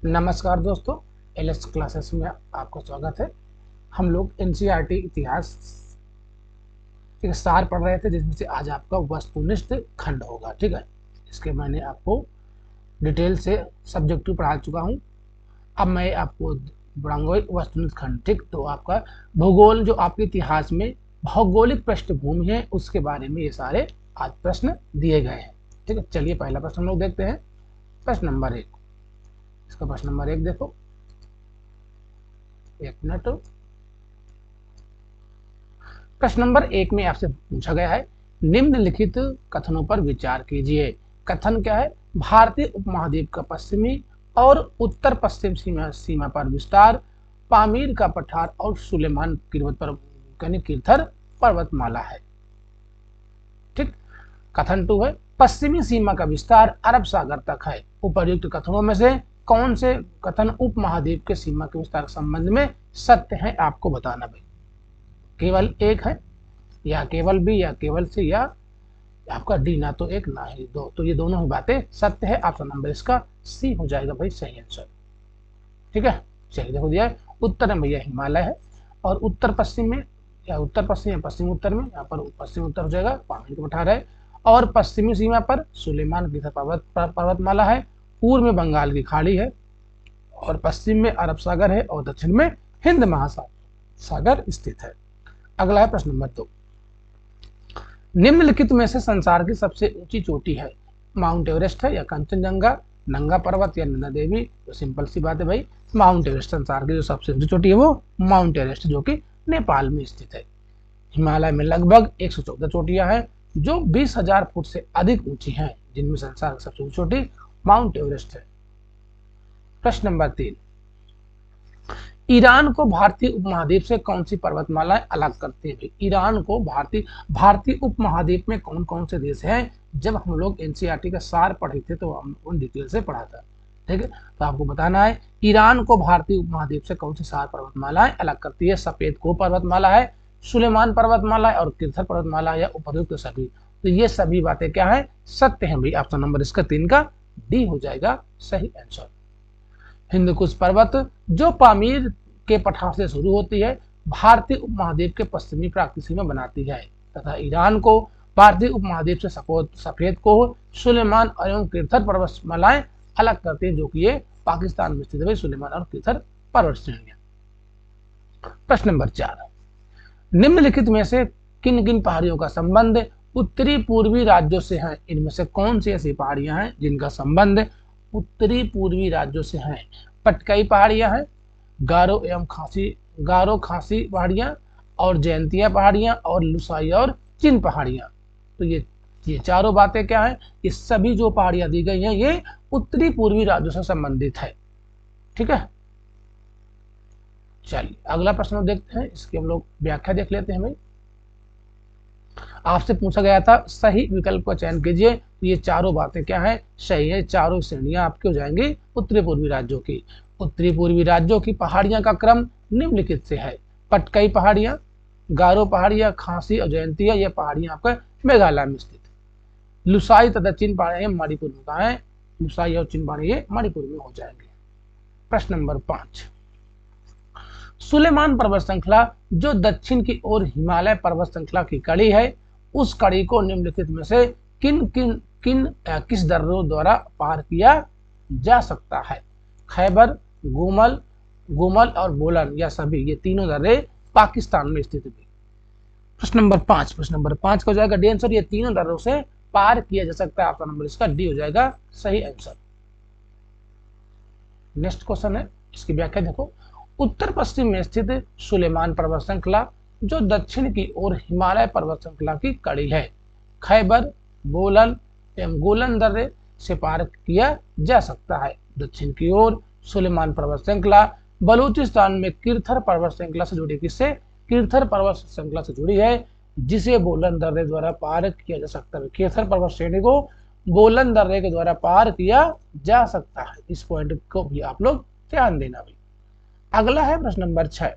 नमस्कार दोस्तों, LS classes में आपका स्वागत है। हम लोग एनसीईआरटी इतिहास के सार पढ़ रहे थे, जिसमें से आज आपका वस्तुनिष्ठ खंड होगा। ठीक है, इसके मैंने आपको डिटेल से सब्जेक्टिव पढ़ा चुका हूं। अब मैं आपको पढ़ाऊंगा वस्तुनिष्ठ खंड। ठीक, तो आपका भूगोल, जो आपके इतिहास में भौगोलिक पृष्ठभूमि है, उसके बारे में ये सारे आज प्रश्न दिए गए हैं। ठीक है, चलिए पहला प्रश्न हम लोग देखते हैं। प्रश्न नंबर 1, इसका प्रश्न नंबर 1 देखो, एक मिनट। प्रश्न नंबर 1 में आपसे पूछा गया है, निम्नलिखित कथनों पर विचार कीजिए। कथन क्या है? भारतीय उपमहाद्वीप का पश्चिमी और उत्तर पश्चिम सीमा पर विस्तार, पामीर का पठार और सुलेमान किरथर पर्वतमाला है। ठीक, कथन 2 है, पश्चिमी सीमा का विस्तार अरब सागर तक है। उपर्युक्त कथनों में से कौन से कथन उपमहाद्वीप के सीमा के विस्तार के संबंध में सत्य है, आपको बताना भाई। केवल एक है, या केवल बी, या केवल सी, या आपका डी, ना तो एक ना ही दो। तो ये दोनों ही बातें सत्य है। ऑप्शन नंबर इसका सी हो जाएगा भाई, सही आंसर। ठीक है, चलिए देखो दिया है, उत्तर में भैया हिमालय है, और उत्तर पश्चिम में, या उत्तर पश्चिम या पश्चिम उत्तर में, यहाँ पर पश्चिम उत्तर हो जाएगा, पामीर का पठार है। और पश्चिमी सीमा पर सुलेमान की पर्वतमाला है। पूर्व में बंगाल की खाड़ी है, और पश्चिम में अरब सागर है, और दक्षिण में हिंद महासागर स्थित है। अगला है प्रश्न नंबर 2, निम्नलिखित में से संसार की सबसे ऊंची चोटी है? माउंट एवरेस्ट है, या कंचनजंगा, नंगा पर्वत, या नंदा देवी? तो सिंपल सी बात है भाई, माउंट एवरेस्ट। संसार की जो सबसे ऊंची चोटी है वो माउंट एवरेस्ट, जो कि नेपाल में स्थित है। हिमालय में लगभग 114 चोटियां हैं, जो 20,000 फुट से अधिक ऊंची हैं, जिनमें संसार की सबसे ऊंची चोटी माउंट एवरेस्ट है। प्रश्न नंबर 3, ईरान को भारतीय उपमहाद्वीप से कौन सी पर्वतमालाएं अलग करती है? ईरान को भारतीय उपमहाद्वीप में कौन कौन से देश हैं? जब हम लोग एनसीईआरटी का सार पढ़े थे तो हम उन डिटेल से पढ़ा था। ठीक है, तो आपको बताना है ईरान को भारतीय उपमहाद्वीप से कौन सी 4 पर्वतमालाएं अलग करती है। सफेद को पर्वतमाला है, सुलेमान पर्वतमाला है, और किरथर पर्वतमाला, या उपयुक्त सभी। तो ये सभी बातें क्या है? सत्य है भाई। ऑप्शन नंबर इसका 3 का डी हो जाएगा सही आंसर। हिंदकुश पर्वत, जो पामीर के पठार से शुरू होती है, भारतीय उपमहाद्वीप के पश्चिमी प्राकृतिक सीमा बनाती है, तथा ईरान को भारतीय उपमहाद्वीप से सफेद को सुलेमान एवं किरथर पर्वतमालाएं अलग करती है, जो कि ये पाकिस्तान में स्थित है, सुलेमान और किरथर पर्वत श्रेणियां। प्रश्न नंबर 4, निम्नलिखित में से किन किन पहाड़ियों का संबंध उत्तरी पूर्वी राज्यों से है? इनमें से कौन सी ऐसी पहाड़ियां हैं जिनका संबंध उत्तरी पूर्वी राज्यों से हैं? पटकई पहाड़ियां हैं, गारो खासी पहाड़ियां, और जयंतिया पहाड़ियां, और लुसाई और चिन पहाड़ियां। तो ये चारों बातें क्या है? ये सभी जो पहाड़ियां दी गई हैं, ये उत्तरी पूर्वी राज्यों से संबंधित है। ठीक है, चलिए अगला प्रश्न देखते हैं, इसकी हम लोग व्याख्या देख लेते हैं भाई। आपसे पूछा गया था सही विकल्प का चयन कीजिए। तो ये चारों बातें क्या है? सही है। चारों श्रेणियां आपकी हो जाएंगी उत्तरी पूर्वी राज्यों की। उत्तरी पूर्वी राज्यों की पहाड़ियां का क्रम निम्नलिखित से है: पटकई पहाड़ियां, गारो पहाड़ियां, खासी और जयंतिया, ये पहाड़ियां आपका मेघालय में स्थित है। लुसाई तथा चिन पहाड़ियां मणिपुर में कहा है, लुसाई और चिन पहाड़ियां मणिपुर में हो जाएंगे। प्रश्न नंबर 5, सुलेमान पर्वत श्रृंखला, जो दक्षिण की ओर हिमालय पर्वत श्रृंखला की कड़ी है, उस कड़ी को निम्नलिखित में से किस दर्रों द्वारा पार किया जा सकता है? खैबर, गुमल और बोलन, या सभी? ये तीनों दर्रे पाकिस्तान में स्थित है। प्रश्न नंबर 5 का हो जाएगा डी आंसर। ये तीनों दर्रों से पार किया जा सकता है। ऑप्शन नंबर इसका डी हो जाएगा सही आंसर। नेक्स्ट क्वेश्चन है, इसकी व्याख्या देखो। उत्तर पश्चिम में स्थित सुलेमान पर्वत श्रृंखला, जो दक्षिण की ओर हिमालय पर्वत श्रृंखला की कड़ी है, खैबर, बोलन एवं गोलन दर्रे से पार किया जा सकता है। दक्षिण की ओर सुलेमान पर्वत श्रृंखला बलूचिस्तान में किरथर पर्वत श्रृंखला से जुड़ी, किससे? किरथर पर्वत श्रृंखला से जुड़ी है, जिसे बोलन दर्रे द्वारा पार किया जा सकता है। किरथर पर्वत श्रेणी को बोलन दर्रे के द्वारा पार किया जा सकता है। इस पॉइंट को भी आप लोग ध्यान देना भी। अगला है प्रश्न नंबर 6।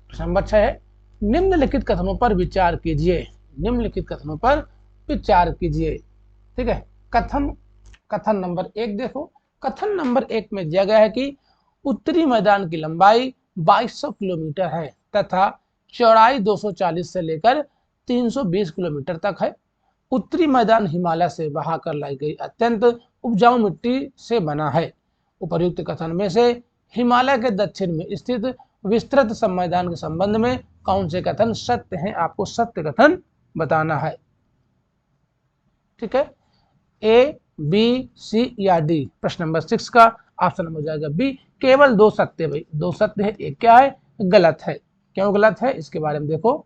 प्रश्न नंबर 6 है, निम्नलिखित कथनों पर विचार कीजिए। निम्नलिखित कथनों पर विचार कीजिए। ठीक है, कथन नंबर 1 देखो, कथन नंबर 1 में दिया गया है कि उत्तरी मैदान की लंबाई 2200 किलोमीटर है तथा चौड़ाई 240 से लेकर 320 किलोमीटर तक है। उत्तरी मैदान हिमालय से बहाकर लाई गई अत्यंत उपजाऊ मिट्टी से बना है। उपर्युक्त कथन में से हिमालय के दक्षिण में स्थित विस्तृत संमैदान के संबंध में कौन से कथन सत्य हैं? आपको सत्य कथन बताना है। ठीक है, ए, बी, सी या डी। प्रश्न नंबर 6 का ऑप्शन हो जाएगा बी। केवल दो सत्य, भाई दो सत्य है, एक क्या है? गलत है। क्यों गलत है इसके बारे में देखो।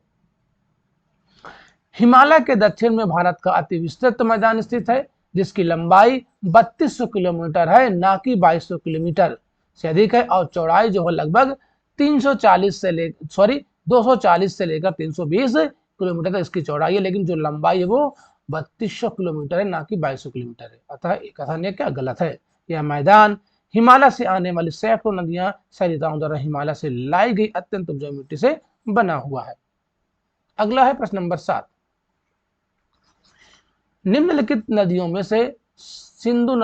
हिमालय के दक्षिण में भारत का अति विस्तृत मैदान स्थित है जिसकी लंबाई 3200 किलोमीटर है, ना कि 2200 किलोमीटर से अधिक है, और चौड़ाई जो है लगभग 240 से लेकर 320 किलोमीटर तक इसकी चौड़ाई है, लेकिन जो लंबाई है वो 3200 किलोमीटर है, ना कि 2200 किलोमीटर है। अतः कथन ये क्या गलत है। यह मैदान हिमालय से आने वाली सैकड़ों नदियां सरिताओं द्वारा हिमालय से लाई गई अत्यंत उपजाऊ मिट्टी से बना हुआ है। अगला है प्रश्न नंबर 7। निम्नलिखित नदियों में से सिंधु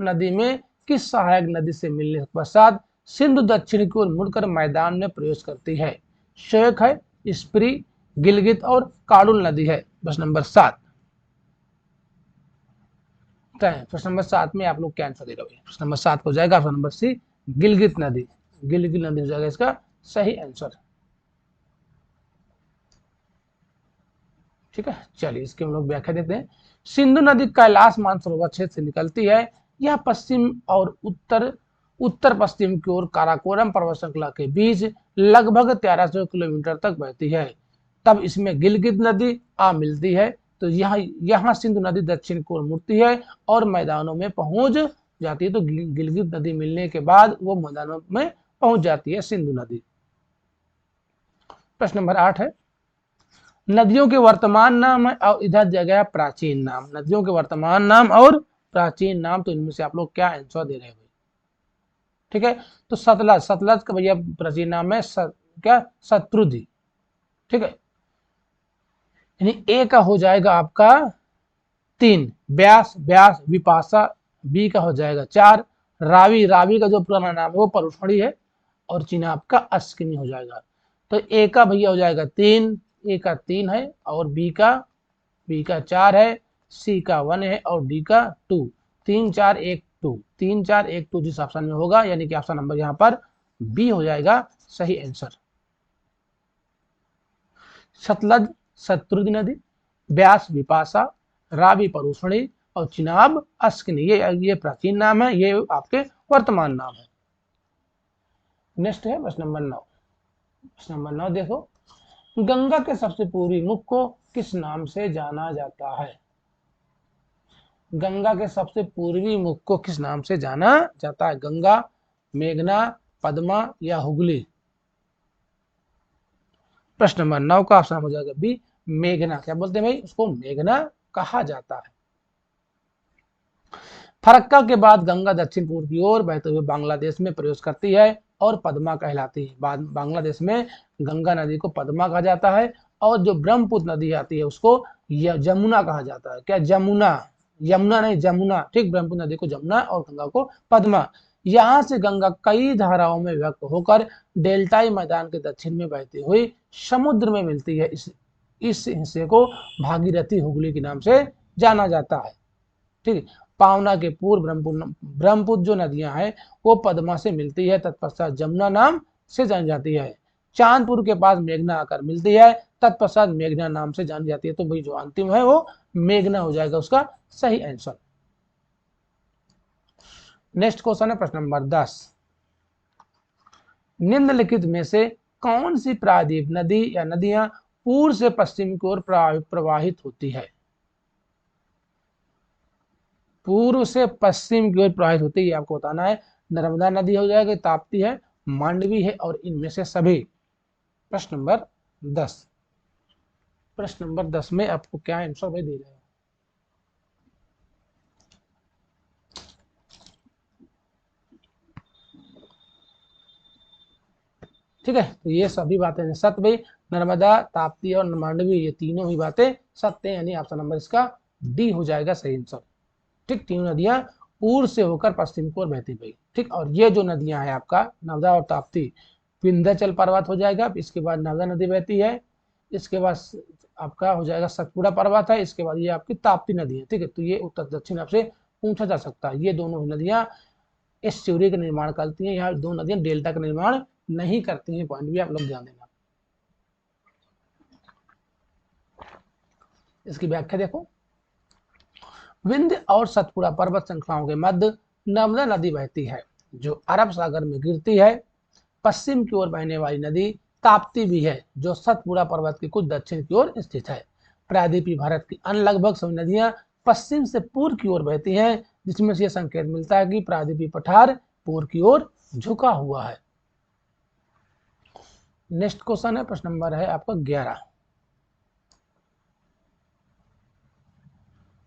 नदी में किस सहायक नदी से मिलने के पश्चात सिंधु दक्षिण की ओर मुड़कर मैदान में प्रवेश करती है? शोक है, स्प्री, गिलगित और काडुल नदी है। प्रश्न नंबर 7। प्रश्न नंबर 7 में आप लोग क्या आंसर दे रहे हो? प्रश्न नंबर 7 हो जाएगा ऑप्शन नंबर सी, गिलगित नदी। गिलगित नदी हो जाएगा इसका सही आंसर। ठीक है, चलिए इसके हम लोग व्याख्या देते हैं। सिंधु नदी कैलाश मानसरोवर क्षेत्र से निकलती है। यह पश्चिम और उत्तर पश्चिम की ओर काराकोरम पर्वत श्रृंखला के बीच लगभग 1300 किलोमीटर तक बहती है। तब इसमें गिलगित नदी आ मिलती है, तो यहाँ सिंधु नदी दक्षिण की ओर मुड़ती है और मैदानों में पहुंच जाती है। तो गिलगित नदी मिलने के बाद वो मैदानों में पहुंच जाती है सिंधु नदी। प्रश्न नंबर 8 है, नदियों के वर्तमान नाम है और इधर दिया गया प्राचीन नाम। नदियों के वर्तमान नाम और प्राचीन नाम, तो इनमें से आप लोग क्या आंसर दे रहे हैं? ठीक है, तो सतलज का भैया प्राचीन नाम है क्या? शत्रुधि। ठीक है, यानी ए का हो जाएगा आपका 3, व्यास विपाशा, बी का हो जाएगा 4, रावी का जो पुराना नाम है वो परुषणी है, और चिनाब का अस्किनी हो जाएगा। तो ए का भैया हो जाएगा 3, ए का 3 है, और बी का 4 है, सी का 1 है, और डी का 2। 3 4 1 2, 3 4 1 2 जिस ऑप्शन में होगा, यानी कि ऑप्शन नंबर यहाँ पर बी हो जाएगा सही आंसर। सतलज शत्रुधि नदी, व्यास विपाशा, रावी परुषणी और चिनाब अस्किनी, ये प्राचीन नाम है, ये आपके वर्तमान नाम है। नेक्स्ट है प्रश्न नंबर 9। प्रश्न नंबर 9 देखो, गंगा के सबसे पूर्वी मुख को किस नाम से जाना जाता है? गंगा के सबसे पूर्वी मुख को किस नाम से जाना जाता है? गंगा, मेघना, पद्मा या हुगली? प्रश्न नंबर 9 का ऑप्शन हो जाएगा बी, मेघना। क्या बोलते हैं भाई? उसको मेघना कहा जाता है। फरक्का के बाद गंगा दक्षिण पूर्व की ओर बहते हुए बांग्लादेश में प्रवेश करती है और पद्मा कहलाती है। बांग्लादेश में गंगा नदी को पद्मा कहा जाता है, और जो ब्रह्मपुत्र नदी आती है उसको जमुना कहा जाता है। क्या? यमुना नहीं, जमुना। ठीक, ब्रह्मपुत्र नदी को जमुना और गंगा को पद्मा। यहाँ से गंगा कई धाराओं में व्यक्त होकर डेल्टाई मैदान के दक्षिण में बहती हुई समुद्र में मिलती है। इस हिस्से को भागीरथी हुगली के नाम से जाना जाता है। ठीक, पावना के पूर्व ब्रह्मपुत्र जो नदियां हैं वो पद्मा से मिलती है, तत्पश्चात जमुना नाम से जानी जाती है। चांदपुर के पास मेघना आकर मिलती है, तत्पश्चात मेघना नाम से जानी जाती है। तो भाई जो अंतिम है वो मेघना हो जाएगा उसका सही आंसर। नेक्स्ट क्वेश्चन है प्रश्न नंबर 10। निम्नलिखित में से कौन सी प्रायद्वीप नदी या नदियां पूर्व से पश्चिम की ओर प्रवाहित होती है? पूर्व से पश्चिम की ओर प्रवाहित होती है, आपको बताना है। नर्मदा नदी हो जाएगी, ताप्ती है, मांडवी है, और इनमें से सभी। प्रश्न नंबर 10। प्रश्न नंबर 10 में आपको क्या आंसर भाई दे रहे हैं? ठीक है, तो ये सभी बातें सत्य भाई। नर्मदा, ताप्ती और मांडवी, ये तीनों ही बातें सत्य है, यानी ऑप्शन नंबर इसका डी हो जाएगा सही आंसर। ठीक, तीनों नदियां पूर्व से होकर पश्चिम की ओर बहती हुई। ठीक, और ये जो नदियां हैं आपका नर्मदा और ताप्ती, विंध्याचल पर्वत हो जाएगा, इसके बाद नर्मदा नदी बहती है, इसके बाद आपका हो जाएगा सतपुड़ा पर्वत है, इसके बाद ये आपकी ताप्ती नदी है। ठीक है, तो ये उत्तर दक्षिण आपसे पूछा जा सकता है। ये दोनों नदियां एस्चुरी का निर्माण करती हैं, यहाँ दो नदियां डेल्टा का निर्माण नहीं करती हैं, पॉइंट भी आप लोग ध्यान देना। इसकी व्याख्या देखो, विंध्य और सतपुड़ा पर्वत श्रृंखलाओं के मध्य नर्मदा नदी बहती है जो अरब सागर में गिरती है। पश्चिम की ओर बहने वाली नदी ताप्ती भी है जो सतपुड़ा पर्वत के कुछ दक्षिण की ओर स्थित है। प्रायद्वीपीय भारत की अन्य लगभग सभी नदियां पश्चिम से पूर्व की ओर बहती हैं, जिसमें से यह संकेत मिलता है कि प्रायद्वीपीय पठार पूर्व की ओर झुका हुआ है। नेक्स्ट क्वेश्चन है, प्रश्न नंबर है आपका 11।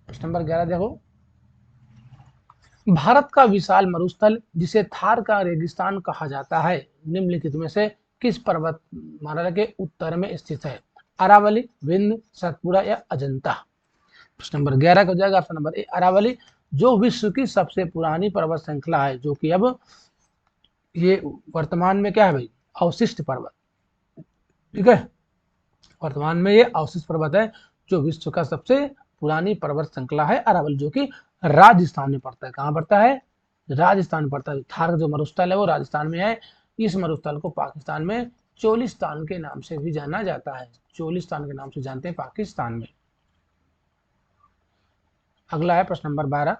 प्रश्न नंबर 11 देखो, भारत का विशाल मरुस्थल जिसे थार का रेगिस्तान कहा जाता है निम्नलिखित में से किस पर्वतमाला के उत्तर में स्थित है? अरावली, विंध्य, सतपुड़ा या अजंता? प्रश्न नंबर 11 का हो जाएगा ऑप्शन नंबर ए अरावली, जो विश्व की सबसे पुरानी पर्वत श्रृंखला है, जो कि अब ये वर्तमान में क्या है भाई, अवशिष्ट पर्वत। ठीक है, वर्तमान में ये अवशिष्ट पर्वत है जो विश्व का सबसे पुरानी पर्वत श्रृंखला है अरावली, जो कि राजस्थान में पड़ता है। कहाँ पड़ता है? राजस्थान में पड़ता है। थार जो मरुस्थल है वो राजस्थान में है। इस मरुस्थल को पाकिस्तान में चोलिस्तान के नाम से भी जाना जाता है। चोलिस्तान के नाम से जानते हैं पाकिस्तान में। अगला है प्रश्न नंबर 12,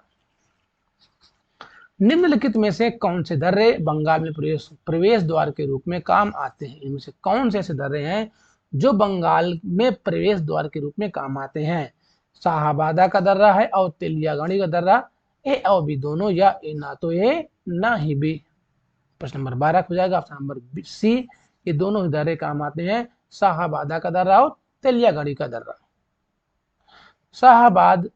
निम्नलिखित में से कौन से दर्रे बंगाल में प्रवेश द्वार के रूप में काम आते हैं? इनमें से कौन से ऐसे दर्रे हैं जो बंगाल में प्रवेश द्वार के रूप में काम आते हैं? शाहबादा का दर्रा है और तेलियागढ़ी का दर्रा, ए और बी दोनों, या ए ना तो ए ना ही बी? प्रश्न नंबर 12 हो जाएगा ऑप्शन नंबर सी, ये दोनों ही दर्रे काम आते हैं, शाहबादा का दर्रा और तेलियागढ़ी का दर्रा। शाहबाद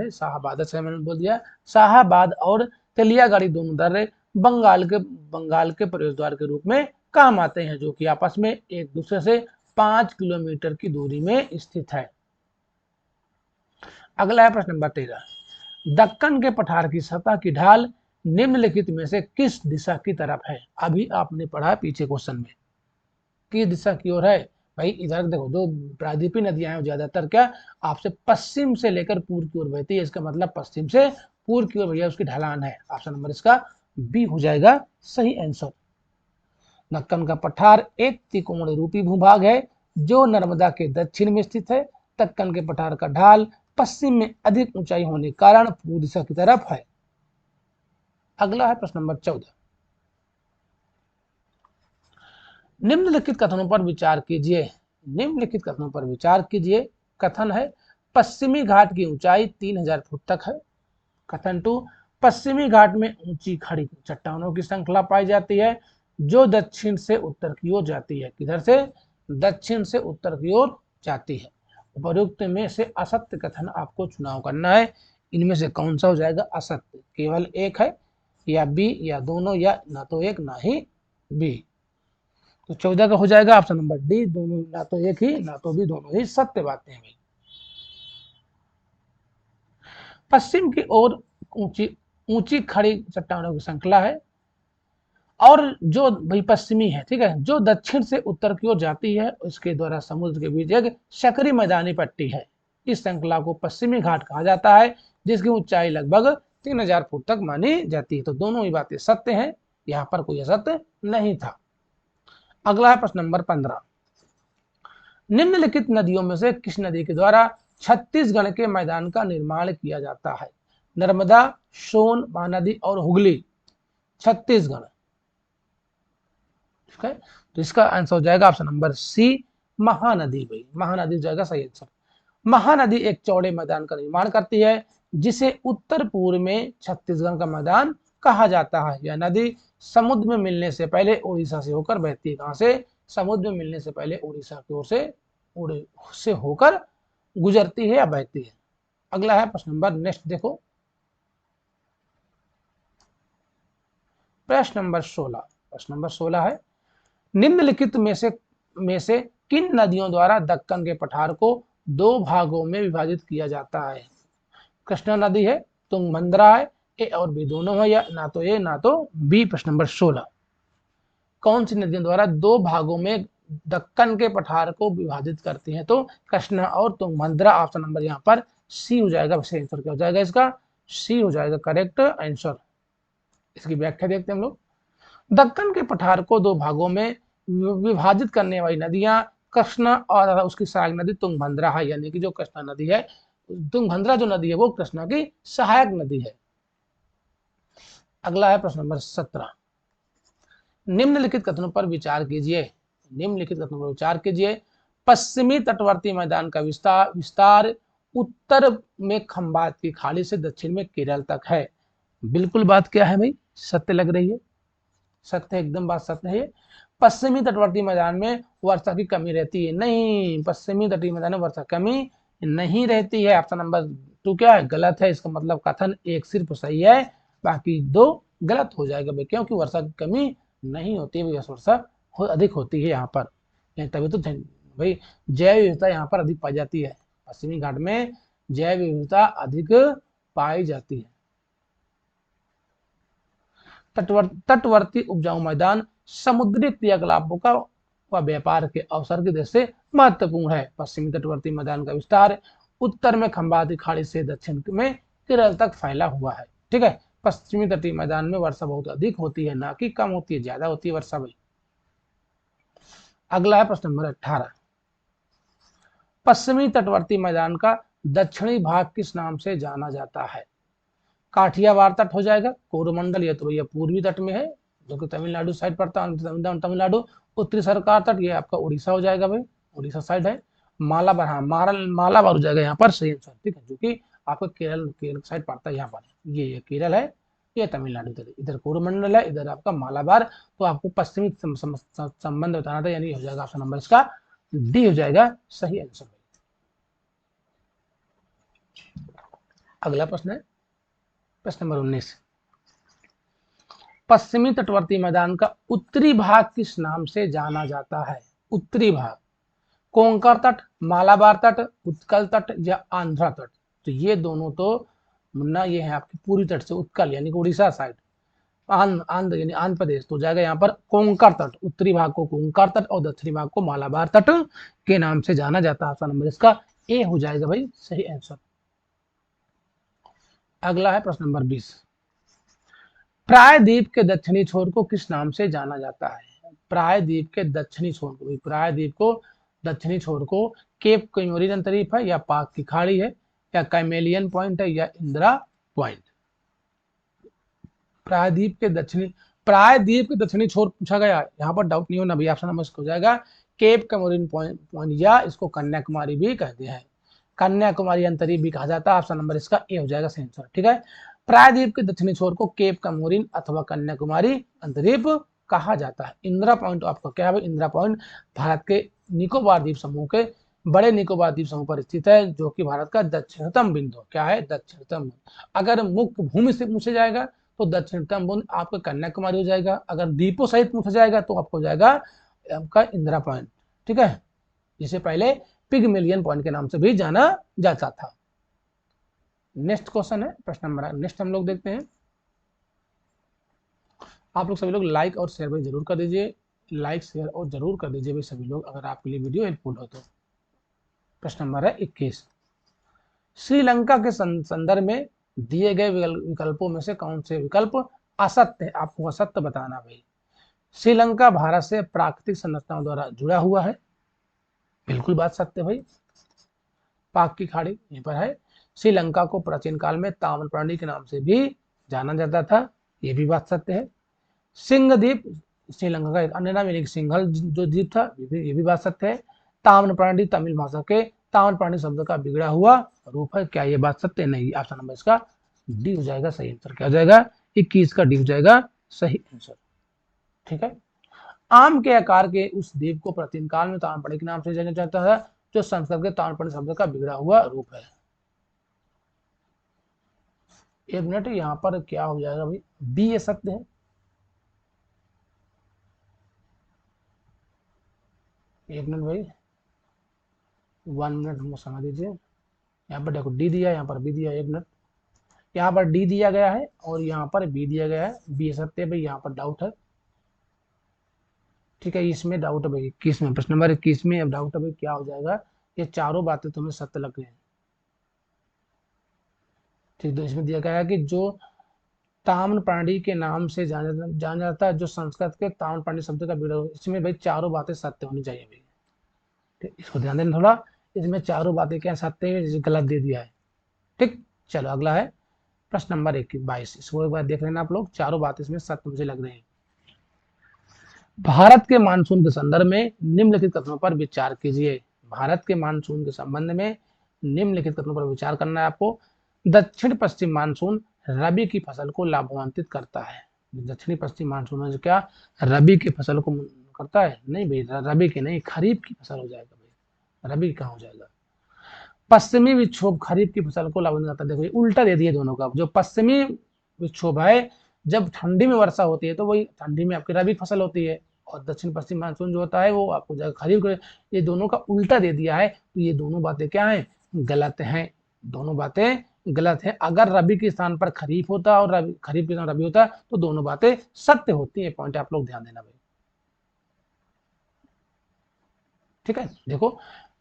है, शाहबाद से मैंने बोल दिया। शाहबाद और तेलियागढ़ी दोनों दर्रे बंगाल के प्रवेश द्वार के रूप में काम आते हैं, जो कि आपस में एक दूसरे से 5 किलोमीटर की दूरी में स्थित है। अगला है प्रश्न नंबर 13, दक्कन के पठार की सतह की ढाल निम्नलिखित में से किस दिशा की तरफ है? अभी आपने पढ़ा पीछे क्वेश्चन में, किस दिशा की ओर है भाई? इधर देखो, जो प्रायद्वीपीय नदियां हैं ज्यादातर क्या आपसे पश्चिम से लेकर पूर्व की ओर बहती है, इसका मतलब पश्चिम से पूर्व की ओर भैया उसकी ढलान है। ऑप्शन नंबर इसका बी हो जाएगा सही आंसर। दक्कन का पठार एक त्रिकोण रूपी भूभाग है जो नर्मदा के दक्षिण में स्थित है। दक्कन के पठार का ढाल पश्चिम में अधिक ऊंचाई होने के कारण पूर्व दिशा की तरफ है। अगला है प्रश्न नंबर 14, निम्नलिखित कथनों पर विचार कीजिए। निम्नलिखित कथनों पर विचार कीजिए। कथन है, पश्चिमी घाट की ऊंचाई 3000 फुट तक है। कथन 2, पश्चिमी घाट में ऊंची खड़ी चट्टानों की श्रृंखला पाई जाती है जो दक्षिण से उत्तर की ओर जाती है। किधर से? दक्षिण से उत्तर की ओर जाती है। उपरोक्त में से असत्य कथन आपको चुनाव करना है। इनमें से कौन सा हो जाएगा असत्य? केवल एक है, या बी, या दोनों, या ना तो एक ना ही बी। तो 14 का हो जाएगा ऑप्शन नंबर डी, दोनों, ना तो एक ही ना तो भी, दोनों ही सत्य बातें हैं। पश्चिम की ओर ऊंची ऊंची खड़ी चट्टानों की श्रृंखला है, और जो भाई पश्चिमी है, ठीक है, जो दक्षिण से उत्तर की ओर जाती है, उसके द्वारा समुद्र के बीच एक सकरी मैदानी पट्टी है। इस श्रृंखला को पश्चिमी घाट कहा जाता है, जिसकी ऊंचाई लगभग 3000 फुट तक मानी जाती है। तो दोनों ही बातें सत्य हैं, यहाँ पर कोई असत्य नहीं था। अगला है प्रश्न नंबर 15, निम्नलिखित नदियों में से किस नदी के द्वारा छत्तीसगढ़ के मैदान का निर्माण किया जाता है? नर्मदा, सोन, महानदी और हुगली। छत्तीसगढ़, ठीक है, तो इसका आंसर हो जाएगा ऑप्शन नंबर सी, महानदी। भाई महानदी हो जाएगा सही आंसर। महानदी एक चौड़े मैदान का निर्माण करती है जिसे उत्तर पूर्व में छत्तीसगढ़ का मैदान कहा जाता है। यह नदी समुद्र में मिलने से पहले उड़ीसा से होकर बहती है। कहां से? समुद्र में मिलने से पहले उड़ीसा की ओर से होकर गुजरती है या बहती है। अगला है प्रश्न नंबर, नेक्स्ट देखो, प्रश्न नंबर 16। प्रश्न नंबर 16 है, निम्नलिखित में से किन नदियों द्वारा दक्कन के पठार को दो भागों में विभाजित किया जाता है? कृष्णा नदी है, तुंगभद्रा है, ए और बी दोनों है, या ना तो ए ना तो बी। प्रश्न नंबर 16, कौन सी नदियों द्वारा दो भागों में दक्कन के पठार को विभाजित करती हैं? तो कृष्णा और तुंगभद्रा। ऑप्शन नंबर यहाँ पर सी हो जाएगा। सही आंसर क्या हो जाएगा इसका? सी हो जाएगा करेक्ट आंसर। इसकी व्याख्या देखते हैं हम लोग। दक्कन के पठार को दो भागों में विभाजित करने वाली नदियां कृष्णा और उसकी सहायक नदी तुंगभद्रा है, यानी कि जो कृष्णा नदी है, तुंगभद्रा जो नदी है वो कृष्णा की सहायक नदी है। अगला है प्रश्न नंबर 17, निम्नलिखित कथनों पर विचार कीजिए। निम्नलिखित कथनों पर विचार कीजिए। पश्चिमी तटवर्ती मैदान का विस्तार विस्तार उत्तर में खंबात की खाड़ी से दक्षिण में केरल तक है। बिल्कुल बात क्या है भाई? सत्य लग रही है? सत्य, एकदम बात सत्य है। पश्चिमी तटवर्ती मैदान में वर्षा की कमी रहती है? नहीं, पश्चिमी तटीय मैदान में वर्षा कमी नहीं रहती है। ऑप्शन नंबर 2 क्या है? गलत है। इसका मतलब कथन एक सिर्फ सही है, बाकी दो गलत हो जाएगा भाई, क्योंकि वर्षा की कमी नहीं होती है, वर्षा अधिक होती है यहाँ पर। तभी तो भाई जैव विविधता यहाँ पर अधिक पाई जाती है। पश्चिमी घाट में जैव विविधता अधिक पाई जाती है। तटवर्ती उपजाऊ मैदान समुद्री क्रियाकलापों का व व्यापार के अवसर की दृष्टि से महत्वपूर्ण है। पश्चिमी तटवर्ती मैदान का विस्तार उत्तर में खंबाती खाड़ी से दक्षिण में केरल तक फैला हुआ है। ठीक है, पश्चिमी तटीय मैदान में वर्षा बहुत अधिक होती है, ना कि कम होती है, ज्यादा होती है वर्षा भाई। अगला है प्रश्न नंबर 18, पश्चिमी तटवर्ती मैदान का दक्षिणी भाग किस नाम से जाना जाता है? काठियावाड़ तट हो जाएगा, कोरोमंडल, ये तो भैया पूर्वी तट में है जो कि तमिलनाडु साइड पड़ता है, तमिलनाडु। उत्तरी सरकार तट ये आपका उड़ीसा हो जाएगा भाई, उड़ीसा साइड है। मालाबार, हाँ मालाबार हो जाएगा यहाँ पर सही आंसर। ठीक है, जो कि आपका केरल केरल साइड पड़ता है यहाँ पर। ये केरल है, ये तमिलनाडु, इधर कोरोमंडल है, इधर आपका मालाबार। तो आपको पश्चिमी संबंध बताना था, यानी हो जाएगा ऑप्शन नंबर इसका डी हो जाएगा सही आंसर। अगला प्रश्न है प्रश्न नंबर 19, पश्चिमी तटवर्ती मैदान का उत्तरी भाग किस नाम से जाना जाता है? उत्तरी भाग, कोंकण तट, मालाबार तट, उत्कल तट या आंध्रा तट? तो ये दोनों तो मुन्ना ये है आपकी पूरी तट से, उत्कल यानी कि उड़ीसा साइड, आंध्र यानी आंध्र प्रदेश, तो जाएगा यहाँ पर कोंकण तट। उत्तरी भाग को कोंकण तट और दक्षिणी भाग को मालाबार तट के नाम से जाना जाता है। ऑप्शन नंबर इसका ए हो जाएगा भाई सही आंसर। अगला है प्रश्न नंबर 20, प्रायद्वीप के दक्षिणी छोर को किस नाम से जाना जाता है? प्रायद्वीप के दक्षिणी छोर को, प्रायद्वीप को दक्षिणी छोर को केप कोमोरिन तरीफ है, या पाक की खाड़ी है, या कैमेलियन पॉइंट है, या इंदिरा पॉइंट? प्रायद्वीप के दक्षिणी छोर पूछा गया, यहाँ पर डाउट नहीं होना भैया। ऑप्शन नंबर हो जाएगा केप कोमोरिन पॉइंट, या इसको कन्याकुमारी भी कहते हैं, कन्याकुमारी अंतरीप भी कहा जाता है। ऑप्शन नंबर इसका ए हो जाएगा सही आंसर। ठीक है, प्रायद्वीप के दक्षिणी छोर को केप कोमोरिन अथवा कन्याकुमारी अंतरीप कहा जाता है। इंदिरा पॉइंट आपका क्या है? इंदिरा पॉइंट भारत के निकोबार द्वीप समूह के बड़े निकोबार द्वीप समूह पर स्थित है, जो कि भारत का दक्षिणतम बिंदु क्या है? दक्षिणतम। अगर मुख्य भूमि से पूछा जाएगा तो दक्षिणतम बिंदु आपका कन्याकुमारी हो जाएगा। अगर द्वीपों सहित पूछा जाएगा तो आपको हो जाएगा आपका इंदिरा पॉइंट। ठीक है, जिसे पहले पिगमेलियन पॉइंट के नाम से भी जाना जाता था। नेक्स्ट क्वेश्चन है प्रश्न नंबर, नेक्स्ट हम लोग देखते हैं। आप लोग सभी लोग लाइक और शेयर भाई जरूर कर दीजिए, लाइक शेयर और जरूर कर दीजिए भाई सभी लोग, अगर आपके लिए वीडियो हेल्पफुल हो तो। प्रश्न नंबर है 21, श्रीलंका के संदर्भ में दिए गए विकल्पों में से कौन से विकल्प असत्य है? आपको असत्य बताना भाई। श्रीलंका भारत से प्राकृतिक संरचनाओं द्वारा जुड़ा हुआ है, बिल्कुल बात सत्य भाई। पाक की खाड़ी यहीं पर है। श्रीलंका को प्राचीन काल में ताम्रपर्णी के नाम से भी जाना जाता था, ये भी बात सत्य है। सिंह द्वीप श्रीलंका का एक अन्य नाम, यानी सिंघल जो द्वीप था, ये भी बात सत्य है। ताम्रपर्णी तमिल भाषा के ताम्रपर्णी शब्द का बिगड़ा हुआ रूप है, क्या ये बात सत्य? नहीं। ऑप्शन नंबर इसका डी हो जाएगा सही आंसर। क्या हो जाएगा? 21 का डी हो जाएगा सही आंसर। ठीक है, आम के आकार के उस द्वीप को प्राचीन काल में ताम्रपर्णी के नाम से जाना जाता है, जो संस्कृत के ताम्रपर्णी शब्द का बिगड़ा हुआ रूप है। एक मिनट, यहाँ पर क्या हो जाएगा भाई? बी ये सत्य है। एक मिनट भाई, 1 मिनट हमको समझ दीजिए। यहाँ पर देखो डी दिया, यहाँ पर बी दिया, एक मिनट। यहाँ पर डी दिया गया है और यहाँ पर बी दिया गया है, बी सत्य है भाई, यहाँ पर डाउट है। ठीक है, इसमें डाउट है भाई 21 में, प्रश्न नंबर 21 में अब डाउट है भाई क्या हो जाएगा। ये चारों बातें तुम्हें सत्य लग रही हैं। ठीक, तो इसमें दिया गया है कि जो ताम्रपाणी के नाम से जाना जाता है, जो संस्कृत के ताम्रपाणी शब्द का विरोध, इसमें भाई चारों बातें सत्य होनी चाहिए भाई। ठीक, इसको ध्यान देना थोड़ा, इसमें चारों बातें क्या सत्य है, जिसे गलत दे दिया है। ठीक, चलो अगला है प्रश्न नंबर 22, इसको एक बार देख लेना आप लोग, चारों बातें इसमें सत्य मुझे लग रही है। भारत के मानसून के संदर्भ में निम्नलिखित कथनों पर विचार कीजिए। भारत के मानसून के संबंध में निम्नलिखित कथनों पर विचार करना है आपको। दक्षिण पश्चिम मानसून रबी की फसल को लाभान्वित करता है। दक्षिणी पश्चिम मानसून है जो क्या रबी की फसल को करता है? नहीं भाई, रबी की नहीं, खरीफ की फसल हो जाएगा भाई, रबी कहाँ हो जाएगा। पश्चिमी विक्षोभ खरीफ की फसल को लाभान्वित करता है। देखो उल्टा दे दिया दोनों का। जो पश्चिमी विक्षोभ है, जब ठंडी में वर्षा होती है तो वही ठंडी में आपकी रबी फसल होती है, और दक्षिण पश्चिम मानसून जो होता है वो आपको जाएगा खरीफ। ये दोनों का उल्टा दे दिया है, तो ये दोनों बातें क्या है? गलत हैं। दोनों बातें गलत है। अगर रबी के स्थान पर खरीफ होता और खरीफ के स्थान रबी होता तो दोनों बातें सत्य होती है। पॉइंट आप लोग ध्यान देना भाई। ठीक है, देखो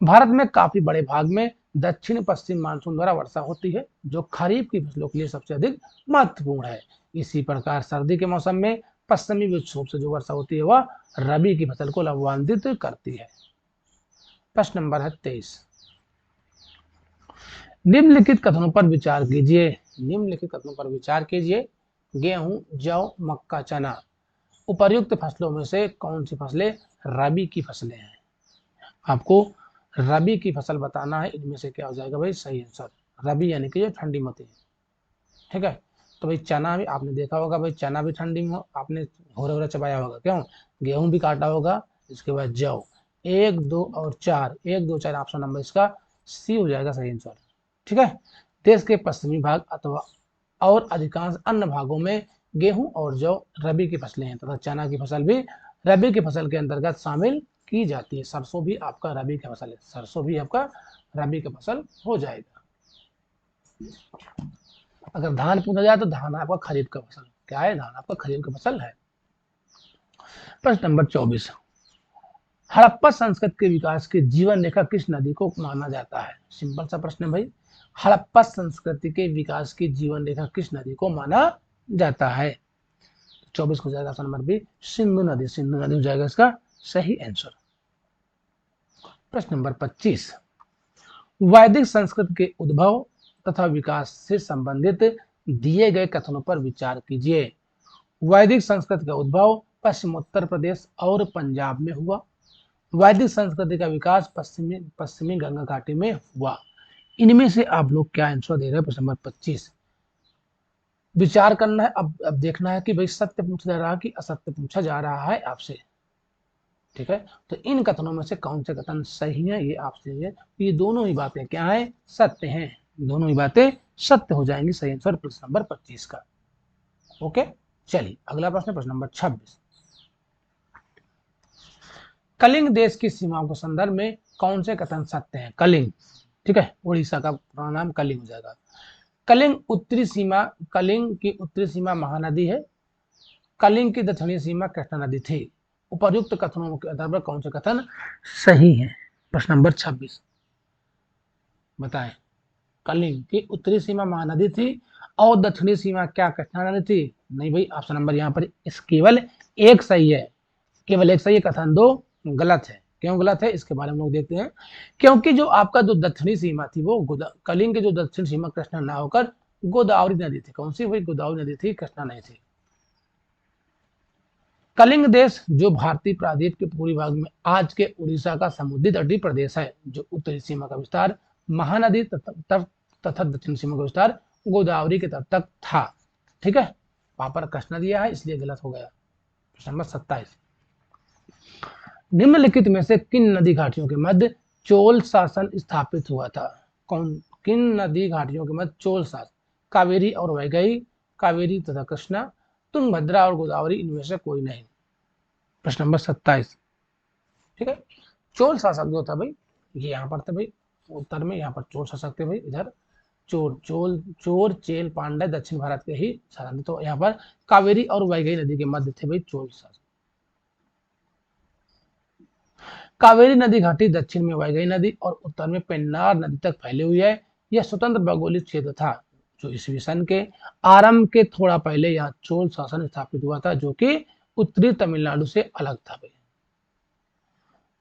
भारत में काफी बड़े भाग में दक्षिण पश्चिम मानसून द्वारा वर्षा होती है, जो खरीफ की फसलों के लिए सबसे अधिक महत्वपूर्ण है। इसी प्रकार सर्दी के मौसम में पश्चिमी विक्षोभ से जो वर्षा होती है वह रबी की फसल को लाभान्वित करती है। प्रश्न नंबर है 23, निम्नलिखित कथनों पर विचार कीजिए। निम्नलिखित कथनों पर विचार कीजिए। गेहूं, जौ, मक्का, चना उपर्युक्त फसलों में से कौन सी फसलें रबी की फसलें हैं? आपको रबी की फसल बताना है। इनमें से क्या हो जाएगा भाई सही आंसर? रबी यानी कि जो ठंडी में होती है। ठीक है, तो भाई चना भी आपने देखा होगा भाई, चना भी ठंडी में आपने हो रहा चबाया होगा, क्यों? गेहूं भी काटा होगा। इसके बाद जौ, 1 2 और 4, 1 2 4 ऑप्शन नंबर इसका सी हो जाएगा सही आंसर। ठीक है, देश के पश्चिमी भाग अथवा और अधिकांश अन्य भागों में गेहूं और जौ रबी की फसलें हैं, तथा चना की फसल भी रबी की फसल के अंतर्गत शामिल की जाती है। सरसों भी आपका रबी का फसल है, सरसों भी आपका रबी का फसल हो जाएगा। अगर धान पूछा जाए तो धान आपका खरीफ का फसल क्या है? धान आपका खरीफ का फसल है। प्रश्न नंबर 24, हड़प्पा संस्कृति के विकास की जीवन रेखा किस नदी को माना जाता है? सिंपल सा प्रश्न है भाई, हड़प्पा संस्कृति के विकास की जीवन रेखा किस नदी को माना जाता है? 24 को जाएगा ऑप्शन नंबर बी, सिंधु नदी। सिंधु नदी हो जाएगा इसका सही आंसर। प्रश्न नंबर 25, वैदिक संस्कृत के उद्भव तथा विकास से संबंधित दिए गए कथनों पर विचार कीजिए। वैदिक संस्कृत का उद्भव पश्चिमोत्तर प्रदेश और पंजाब में हुआ। वैदिक संस्कृति का विकास पश्चिमी पश्चिमी गंगा घाटी में हुआ। इनमें से आप लोग क्या आंसर दे रहे हैं? प्रश्न नंबर 25 विचार करना है। अब देखना है कि भाई सत्य पूछा जा रहा है कि असत्य पूछा जा रहा है आपसे। ठीक है, तो इन कथनों में से कौन से कथन सही है ये आपसे है। ये दोनों ही बातें क्या है? सत्य हैं। दोनों ही बातें सत्य हो जाएंगी। सही आंसर प्रश्न नंबर 25 का। ओके, चलिए अगला प्रश्न, प्रश्न नंबर 26, कलिंग देश की सीमाओं के संदर्भ में कौन से कथन सत्य हैं? कलिंग, ठीक है, उड़ीसा का पूरा नाम कलिंग हो जाएगा। कलिंग की उत्तरी सीमा महानदी है। कलिंग की दक्षिणी सीमा कृष्णा नदी थी। उपर्युक्त कथनों के आधार पर कौन से कथन सही है? प्रश्न नंबर 26 बताएं। कलिंग की उत्तरी सीमा महानदी थी और दक्षिणी सीमा क्या कृष्णा नदी थी? नहीं भाई, ऑप्शन नंबर यहाँ पर इस केवल एक सही है। केवल एक सही है, कथन 2 गलत है। क्यों गलत है इसके बारे में लोग देखते हैं। क्योंकि जो आपका जो दक्षिणी सीमा थी वो कलिंग की जो दक्षिण सीमा कृष्णा ना होकर गोदावरी नदी थी। कौन सी? वही गोदावरी नदी थी, कृष्णा नहीं थी। कलिंग देश जो भारतीय प्रायद्वीप के पूर्वी भाग में आज के उड़ीसा का समुद्री तटीय प्रदेश है, जो उत्तरी सीमा का विस्तार महानदी तथा दक्षिण सीमा का विस्तार गोदावरी के तट तक था। ठीक है, वहां पर कृष्णा दिया है इसलिए गलत हो गया। प्रश्न नंबर 27, निम्नलिखित में से किन नदी घाटियों के मध्य चोल शासन स्थापित हुआ था? किन नदी घाटियों के मध्य चोल शासन? कावेरी और वैगई, कावेरी तथा कृष्णा, तुंगभद्रा और गोदावरी, इनमें से कोई नहीं। प्रश्न नंबर 27, ठीक है, चोल शासक जो था भाई ये यहाँ पर थे भाई उत्तर में, यहाँ पर चोल शासक थे भाई इधर। चोर चेल पांड्य दक्षिण भारत के ही शासन थे। तो यहाँ पर कावेरी और वैगई नदी के मध्य थे भाई चोल शासन। कावेरी नदी घाटी दक्षिण में वैगई नदी और उत्तर में पेन्नार नदी तक फैली हुई है। यह स्वतंत्र भौगोलिक क्षेत्र था जो ईस्वी सन के आरंभ के थोड़ा पहले यहाँ चोल शासन स्थापित हुआ था, जो कि उत्तरी तमिलनाडु से अलग था भाई।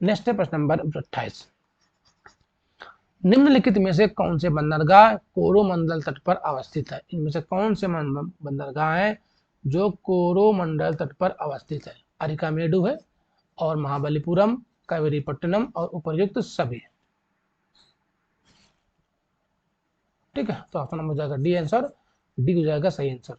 नेक्स्ट है प्रश्न नंबर 28। निम्नलिखित में से कौन से बंदरगाह कोरोमंडल तट पर अवस्थित है? इनमें से कौन से बंदरगाह है जो कोरोमंडल तट पर अवस्थित है? अरिकामेडु है और महाबलीपुरम, कावेरीपट्टनम और उपर्युक्त सभी। ठीक है, तो ऑप्शन नंबर हो जाएगा डी आंसर, डी हो जाएगा सही आंसर।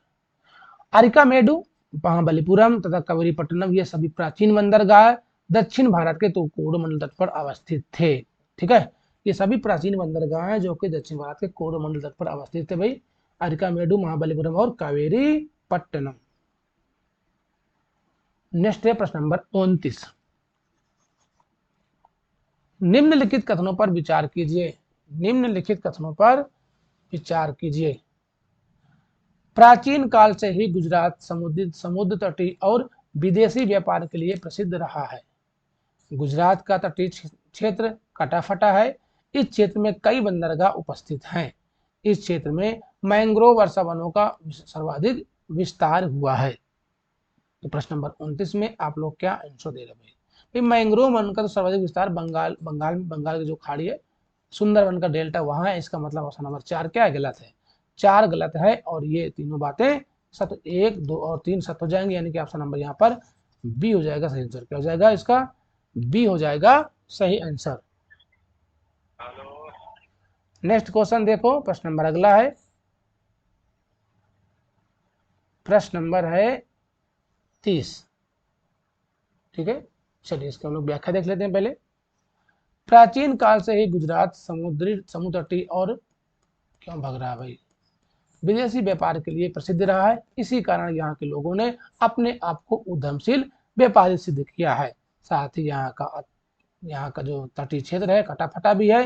अरिकामेडु, महाबलीपुरम तथा कावेरीपट्टनम ये सभी प्राचीन बंदरगाह दक्षिण भारत के तो कोरोमंडल तट पर अवस्थित थे। ठीक है, ये सभी प्राचीन बंदरगाह हैं जो कि दक्षिण भारत के कोरोमंडल तट पर अवस्थित थे भाई, अरिकामेडु, महाबलीपुरम और कावेरीपट्टनम। नेक्स्ट है प्रश्न नंबर 29। निम्नलिखित कथनों पर विचार कीजिए। निम्नलिखित कथनों पर विचार कीजिए। प्राचीन काल से ही गुजरात समुद्र तटीय और विदेशी व्यापार के लिए प्रसिद्ध रहा है। गुजरात का तटीय क्षेत्र कटाफटा है। इस क्षेत्र में कई बंदरगाह उपस्थित हैं। इस क्षेत्र में मैंग्रोव वर्षा वनों का सर्वाधिक विस्तार हुआ है। तो प्रश्न नंबर 29 में आप लोग क्या आंसर दे रहे हैं भाई? मैंग्रोव वन का तो सर्वाधिक विस्तार बंगाल की जो खाड़ी है, सुंदरवन का डेल्टा वहां है। इसका मतलब ऑप्शन नंबर 4 क्या गलत है? 4 गलत है और ये तीनों बातें सत 1, 2 और 3 सत हो जाएंगे, यानी कि ऑप्शन नंबर यहाँ पर बी हो जाएगा सही आंसर। क्या हो जाएगा इसका? बी हो जाएगा सही आंसर। नेक्स्ट क्वेश्चन देखो, प्रश्न नंबर अगला है, प्रश्न नंबर है 30। ठीक है, चलिए इसका हम लोग व्याख्या देख लेते हैं पहले। प्राचीन काल से ही गुजरात समुद्र तटीय और क्यों भग रहा है भाई, विदेशी व्यापार के लिए प्रसिद्ध रहा है। इसी कारण यहाँ के लोगों ने अपने आप को उद्यमशील व्यापारी सिद्ध किया है। साथ ही यहाँ का जो तटीय क्षेत्र है कटाफटा भी है,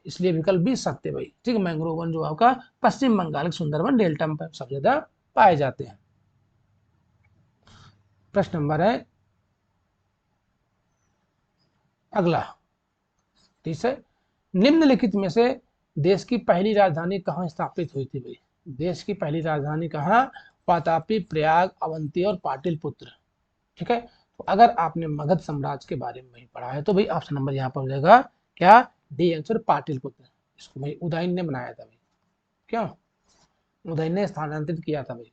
इसलिए विकल्प भी सत्य भाई। ठीक है, मैंग्रोव वन जो आपका पश्चिम बंगाल के सुंदरवन डेल्टा में सबसे ज्यादा पाए जाते हैं। प्रश्न नंबर है अगला 30 है। निम्नलिखित में से देश की पहली राजधानी कहाँ स्थापित हुई थी भाई? देश की पहली राजधानी कहाँ? वातापी, प्रयाग, अवंती और पाटलिपुत्र। ठीक है, तो अगर आपने मगध साम्राज्य के बारे में पढ़ा है तो भाई ऑप्शन नंबर यहाँ पर हो जाएगा क्या? D answer, Pataliputra. इसको भाई उदयन ने बनाया था भाई। क्यों? उदयन ने स्थानांतरित किया था भाई,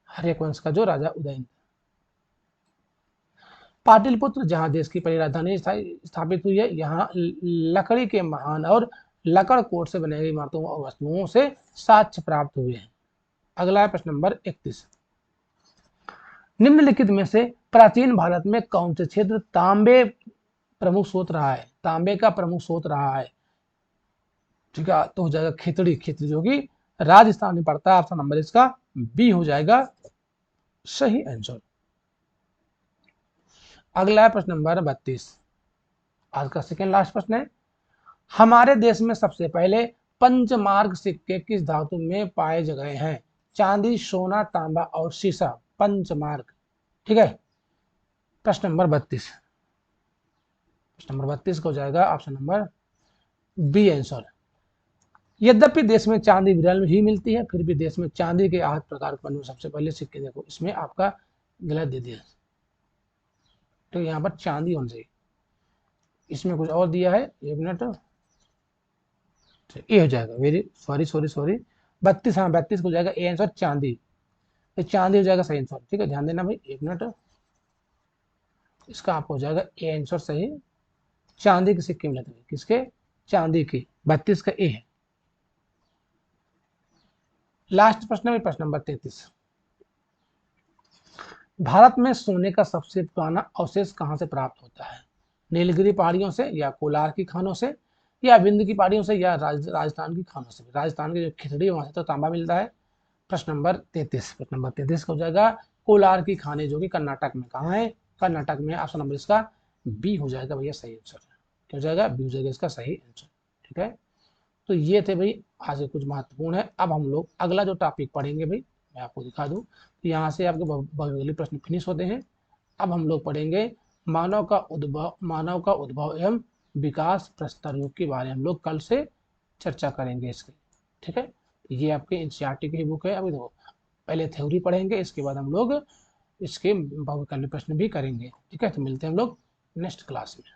हर्यक वंश का जो राजा उदयन। पाटलिपुत्र जहां देश की पहली राजधानी स्थापित हुई है, यहाँ लकड़ी के महान और लकड़ कोट से बने इमारतों और वस्तुओं से साक्ष्य प्राप्त हुए हैं। अगला है प्रश्न नंबर 31। निम्नलिखित में से प्राचीन भारत में कौन से क्षेत्र तांबे प्रमुख स्रोत रहा है? तांबे का प्रमुख स्रोत रहा है। ठीक है, तो हो जाएगा खितड़ी। खितड़ी जो कि राजस्थान में पड़ता है। ऑप्शन नंबर इसका बी हो जाएगा सही आंसर। अगला है प्रश्न नंबर 32। आज का सेकेंड लास्ट प्रश्न है। हमारे देश में सबसे पहले पंचमार्क सिक्के किस धातु में पाए गए हैं? चांदी, सोना, तांबा और सीसा। पंचमार्क। ठीक है, प्रश्न नंबर 32। प्रश्न नंबर 32 को जाएगा ऑप्शन नंबर बी आंसर। यद्यपि देश में चांदी विरल ही मिलती है, फिर भी देश में चांदी के आहत प्रकार के बने सबसे पहले सिक्के देखो, इसमें आपका गलत दे दिया। तो यहाँ पर चांदी होना चाहिए, इसमें कुछ और दिया है। एक मिनट, ये हो जाएगा, वेरी सॉरी सॉरी सॉरी 32। हाँ 32 को जाएगा ए आंसर, चांदी। तो चांदी हो जाएगा सही आंसर। ठीक है, ध्यान देना भाई, एक मिनट, इसका आपको हो जाएगा ए आंसर सही। चांदी के सिक्के मिले थे, किसके? चांदी की। 32 का ए है। लास्ट प्रश्न है प्रश्न नंबर 33। भारत में सोने का सबसे पुराना अवशेष कहां से प्राप्त होता है? नीलगिरी पहाड़ियों से, या कोलार की खानों से, या विंध्य की पहाड़ियों से, या राजस्थान की खानों से? राजस्थान की जो खिचड़ी वहां से तो तांबा मिलता है। प्रश्न नंबर 33। प्रश्न नंबर 33 हो जाएगा कोलार की खाने, जो कि कर्नाटक में। कहाँ है? कर्नाटक में। ऑप्शन नंबर इसका बी हो जाएगा भैया सही आंसर। क्या हो जाएगा? बी हो जाएगा इसका सही आंसर। ठीक है, तो ये थे भाई आज के कुछ महत्वपूर्ण है। अब हम लोग अगला जो टॉपिक पढ़ेंगे भाई, मैं आपको दिखा दूं, तो यहाँ से आपके भौगोलिक प्रश्न फिनिश होते हैं। अब हम लोग पढ़ेंगे मानव का उद्भव एवं विकास प्रस्तर युग के बारे में हम लोग कल से चर्चा करेंगे इसकी। ठीक है, ये आपके एनसीईआरटी की बुक है। अभी देखो, पहले थ्योरी पढ़ेंगे, इसके बाद हम लोग इसके भौगोलिक प्रश्न भी करेंगे। ठीक है, तो मिलते हैं हम लोग नेक्स्ट क्लास में।